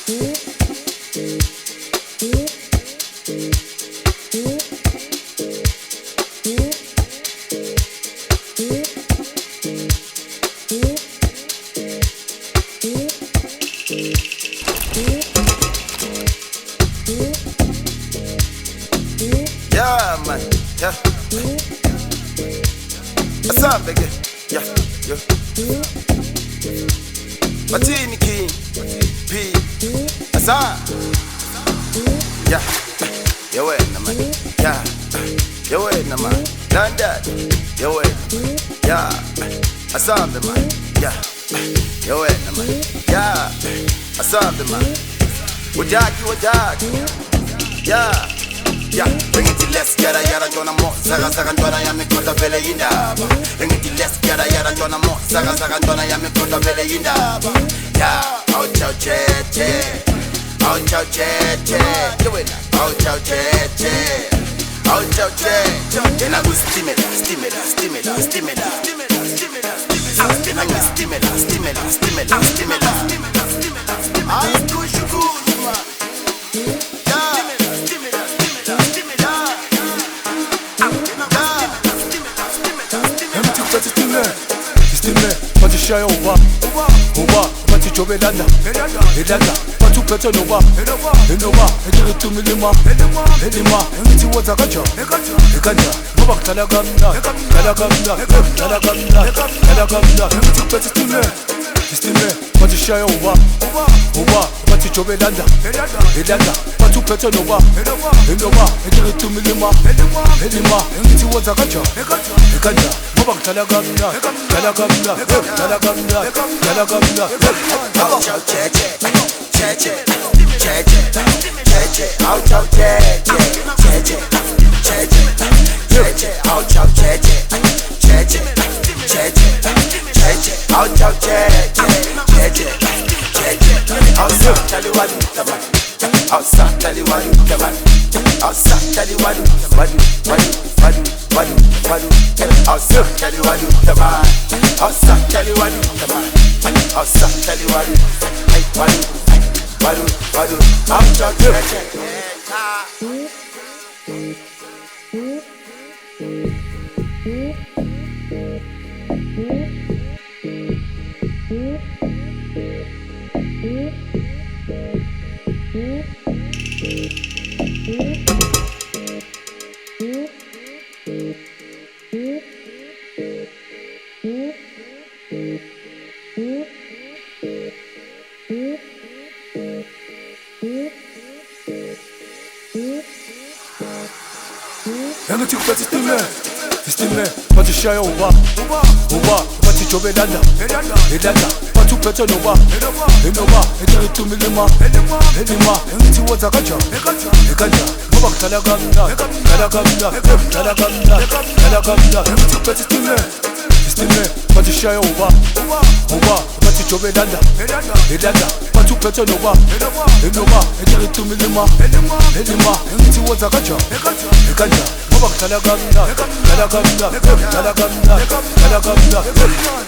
Yeah, man, yeah. What's up, nigga? Yeah, yeah. Martini King, P. What's up? Yeah, you wait, man. Yeah, you wait, man. London, you wait. Yeah, what's up, man? Yeah, you wait, man. Yeah, what's up, man? Wajaki, yeah. Yeah, bring it to let's get a yara jona mo, saga jona ya me kota vele indaba. Bring it to let's get a yara jona mo, saga jona ya me kota vele indaba. Yeah, oh chow che, oh chow che, do it now, oh chow che, oh chow che. Then I go stimulate. I push you good, man. But you shy over, but you job elanda, but you better no and you to me lima, and it was a gacha, go back to Talagamda, but you shy over, but you job elanda, but you better no and you to me lima, and it was a gacha, go back to Talagamda. Out chow che, out chow che, out chow outside tell you what the man, outside tell you what the man, outside tell you what outside tell you what the man, outside tell you what the man, outside tell you what, hey what, I'm talking. Yango tikupata stime, but you shy over, but you job elanda, but you better no and you to me lima, and it was a gacha, go back to Talagamda, yango tikupata stime, but you shy over, but you job elanda, but you better no and you to me lima, and it was a gacha, go back to Talagamda,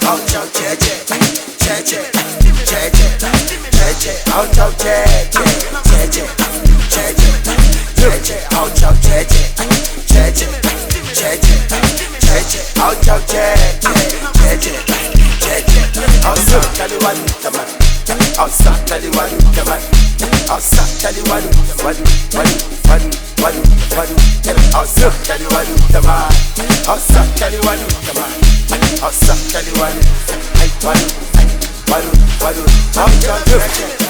out chow che, out chow che, out chow outside tell you what the man, outside tell you what the man, outside tell you what, outside tell you what the man, outside tell you what the man, outside tell you what, hey what, I'm